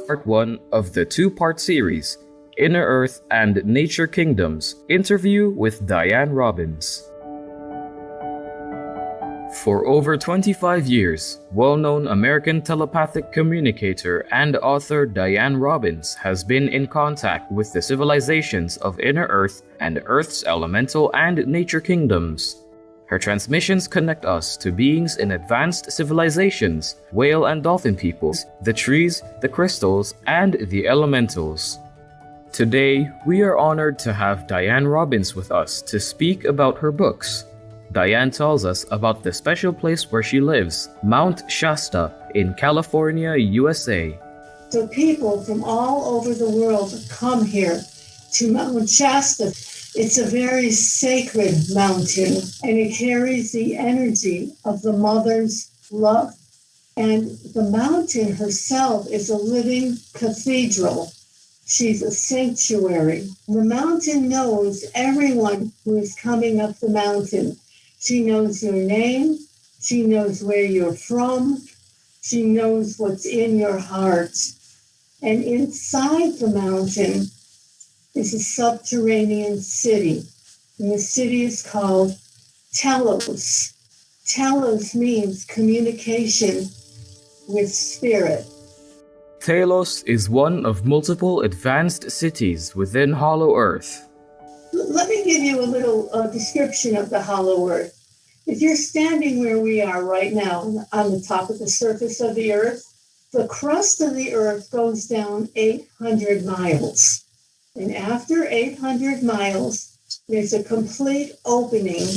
part 1 of the 2-part series, Inner Earth and Nature Kingdoms, interview with Dianne Robbins. For over 25 years, well-known American telepathic communicator and author Dianne Robbins has been in contact with the civilizations of Inner Earth and Earth's elemental and nature kingdoms. Her transmissions connect us to beings in advanced civilizations, whale and dolphin peoples, the trees, the crystals, and the elementals. Today, we are honored to have Dianne Robbins with us to speak about her books. Dianne tells us about the special place where she lives, Mount Shasta in California, USA. So people from all over the world come here to Mount Shasta. It's a very sacred mountain, and it carries the energy of the mother's love. And the mountain herself is a living cathedral. She's a sanctuary. The mountain knows everyone who is coming up the mountain. She knows your name. She knows where you're from. She knows what's in your heart. And inside the mountain is a subterranean city. And the city is called Telos. Telos means communication with spirit. Telos is one of multiple advanced cities within Hollow Earth. Let me give you a little description of the Hollow Earth. If you're standing where we are right now on the top of the surface of the Earth, the crust of the Earth goes down 800 miles. And after 800 miles, there's a complete opening,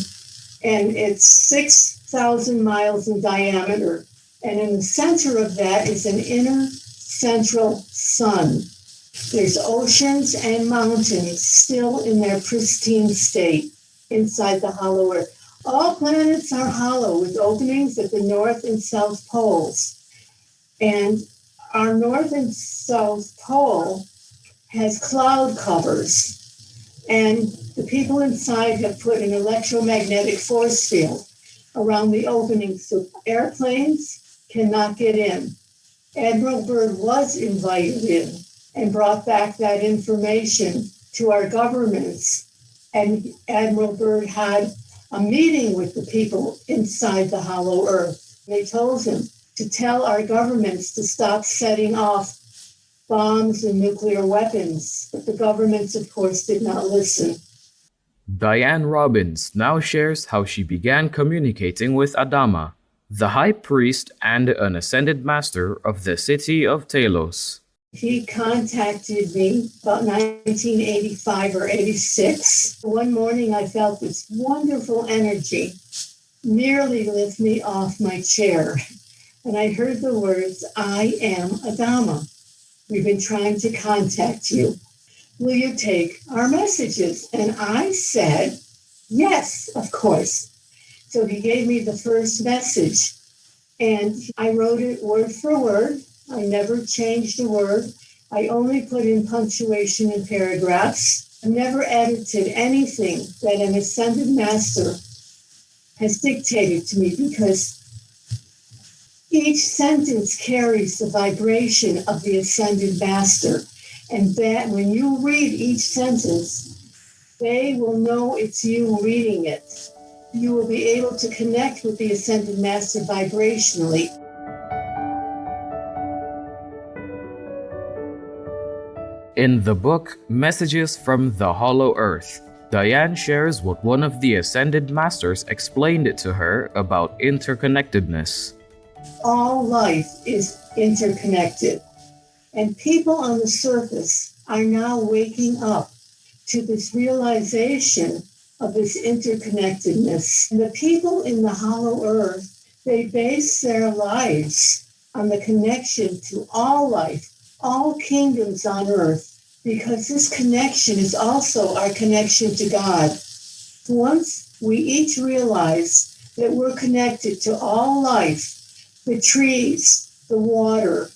and it's 6,000 miles in diameter. And in the center of that is an inner central sun. There's oceans and mountains still in their pristine state inside the hollow Earth. All planets are hollow with openings at the north and south poles. And our north and south pole has cloud covers. And the people inside have put an electromagnetic force field around the openings so airplanes cannot get in. Admiral Byrd was invited in and brought back that information to our governments. And Admiral Byrd had a meeting with the people inside the hollow Earth. They told him to tell our governments to stop setting off bombs and nuclear weapons. But the governments, of course, did not listen. Dianne Robbins now shares how she began communicating with Adama, the high priest and an ascended master of the city of Telos. He contacted me about 1985 or 86. One morning I felt this wonderful energy nearly lift me off my chair. And I heard the words, "I am Adama. We've been trying to contact you. Will you take our messages?" And I said, "Yes, of course." So he gave me the first message, and I wrote it word for word. I never changed a word. I only put in punctuation and paragraphs. I never edited anything that an ascended master has dictated to me, because each sentence carries the vibration of the ascended master. And that when you read each sentence, they will know it's you reading it. You will be able to connect with the ascended master vibrationally. In the book Messages from the Hollow Earth, Dianne shares what one of the ascended masters explained to her about interconnectedness. All life is interconnected, and people on the surface are now waking up to this realization of this interconnectedness. And the people in the hollow earth, they base their lives on the connection to all life, all kingdoms on earth, because this connection is also our connection to God. Once we each realize that we're connected to all life, the trees, the water,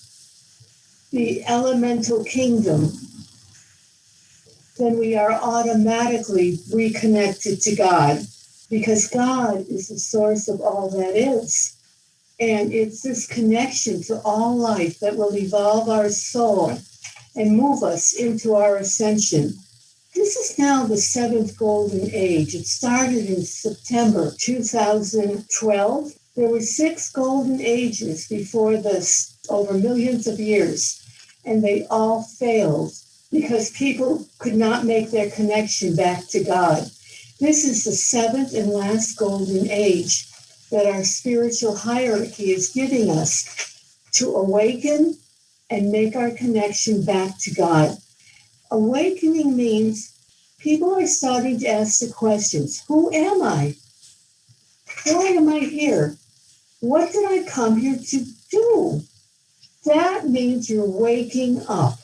the elemental kingdom, then we are automatically reconnected to God, because God is the source of all that is. And it's this connection to all life that will evolve our soul and move us into our ascension. This is now the seventh golden age. It started in September 2012. There were 6 golden ages before this over millions of years, and they all failed because people could not make their connection back to God. This is the 7th and last golden age that our spiritual hierarchy is giving us to awaken and make our connection back to God. Awakening means people are starting to ask the questions, who am I? Why am I here? What did I come here to do? That means you're waking up.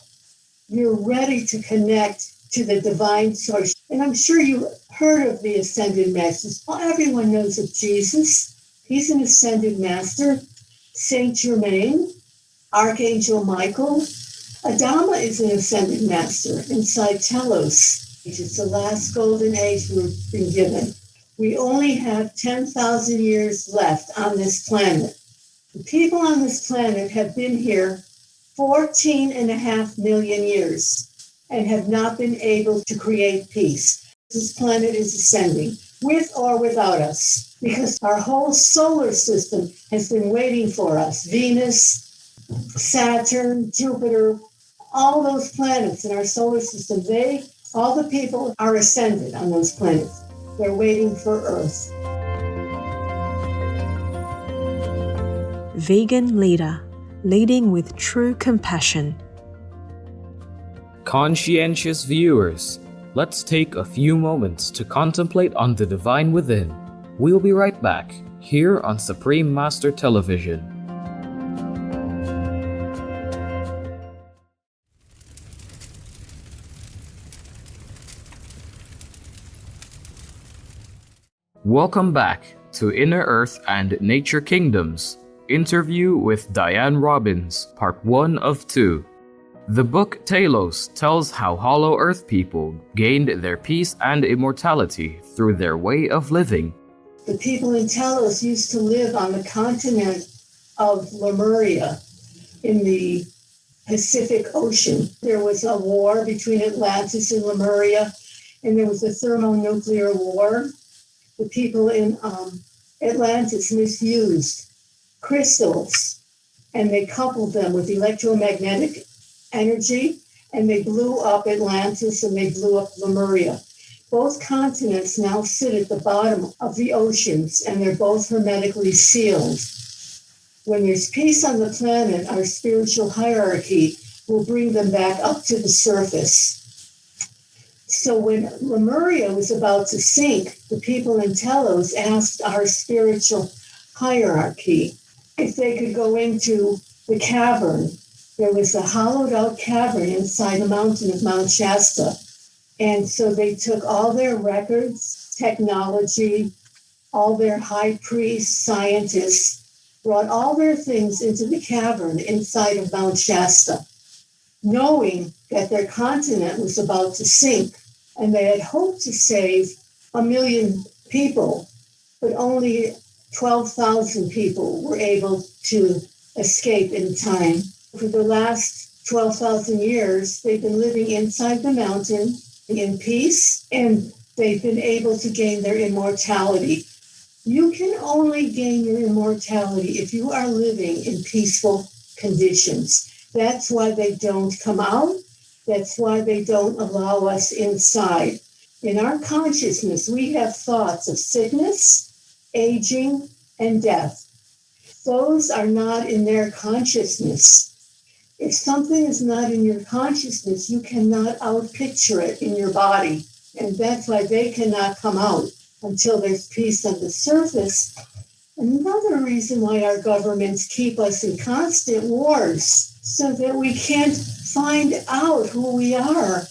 You're ready to connect to the divine source. And I'm sure you heard of the ascended masters. Well, everyone knows of Jesus. He's an ascended master. Saint Germain, Archangel Michael. Adama is an ascended master inside Telos. It's the last golden age we've been given. We only have 10,000 years left on this planet. The people on this planet have been here 14.5 million years and have not been able to create peace. This planet is ascending, with or without us, because our whole solar system has been waiting for us. Venus, Saturn, Jupiter, all those planets in our solar system, all the people are ascended on those planets. They're waiting for Earth. Vegan leader, leading with true compassion. Conscientious viewers, let's take a few moments to contemplate on the divine within. We'll be right back, here on Supreme Master Television. Welcome back to Inner Earth and Nature Kingdoms, interview with Dianne Robbins, part 1 of 2. The book Telos tells how Hollow Earth people gained their peace and immortality through their way of living. The people in Telos used to live on the continent of Lemuria in the Pacific Ocean. There was a war between Atlantis and Lemuria, and there was a thermonuclear war. The people in Atlantis misused crystals, and they coupled them with electromagnetic energy, and they blew up Atlantis and they blew up Lemuria. Both continents now sit at the bottom of the oceans, and they're both hermetically sealed. When there's peace on the planet, our spiritual hierarchy will bring them back up to the surface. So when Lemuria was about to sink, the people in Telos asked our spiritual hierarchy if they could go into the cavern. There was a hollowed out cavern inside the mountain of Mount Shasta. And so they took all their records, technology, all their high priests, scientists, brought all their things into the cavern inside of Mount Shasta, knowing that their continent was about to sink. And they had hoped to save 1 million people, but only 12,000 people were able to escape in time. For the last 12,000 years, they've been living inside the mountain in peace, and they've been able to gain their immortality. You can only gain your immortality if you are living in peaceful conditions. That's why they don't come out. That's why they don't allow us inside. In our consciousness, we have thoughts of sickness, aging, and death. Those are not in their consciousness. If something is not in your consciousness, you cannot outpicture it in your body. And that's why they cannot come out until there's peace on the surface. Another reason why our governments keep us in constant wars, so that we can't find out who we are.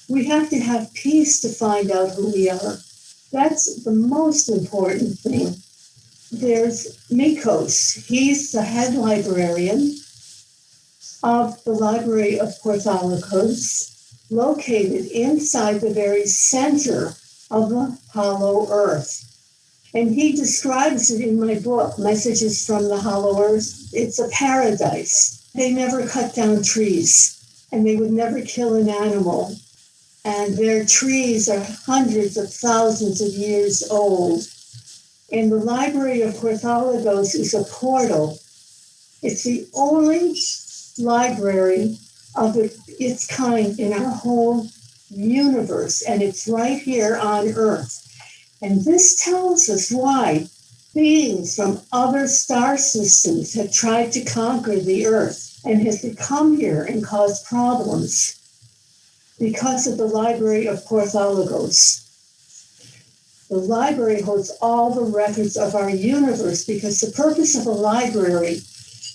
We have to have peace to find out who we are. That's the most important thing. There's Mikos. He's the head librarian of the Library of Porthalikos, located inside the very center of the hollow earth. And he describes it in my book, Messages from the Hollow Earth. It's a paradise. They never cut down trees, and they would never kill an animal. And their trees are hundreds of thousands of years old. And the Library of Porthalagos is a portal. It's the only library of its kind in our whole universe, and it's right here on Earth. And this tells us why beings from other star systems have tried to conquer the Earth and have come here and caused problems because of the Library of Porthalagos. The library holds all the records of our universe because the purpose of a library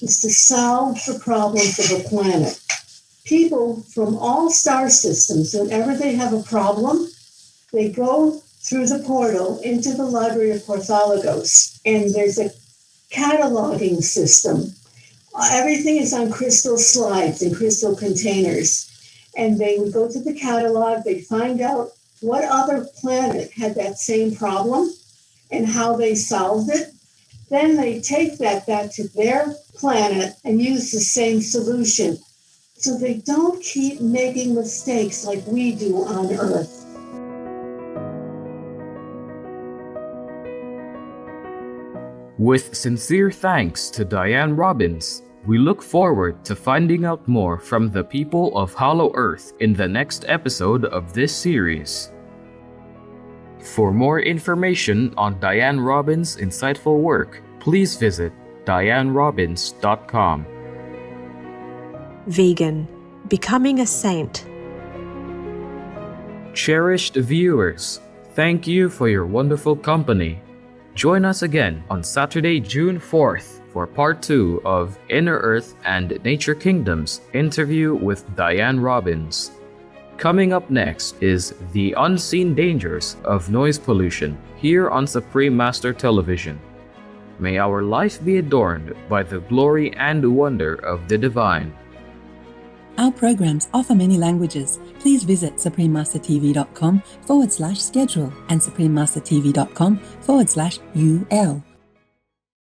is to solve the problems of a planet. People from all star systems, whenever they have a problem, they go through the portal into the Library of Porthalagos, and there's a cataloging system. Everything is on crystal slides and crystal containers, and they would go to the catalog, they'd find out what other planet had that same problem and how they solved it. Then they take that back to their planet and use the same solution. So they don't keep making mistakes like we do on Earth. With sincere thanks to Dianne Robbins, we look forward to finding out more from the people of Hollow Earth in the next episode of this series. For more information on Dianne Robbins' insightful work, please visit diannerobbins.com. Vegan, becoming a saint. Cherished viewers, thank you for your wonderful company. Join us again on Saturday, June 4th for part 2 of Inner Earth and Nature Kingdoms interview with Dianne Robbins. Coming up next is The Unseen Dangers of Noise Pollution here on Supreme Master Television. May our life be adorned by the glory and wonder of the divine. Our programs offer many languages. Please visit suprememastertv.com/schedule and suprememastertv.com/UL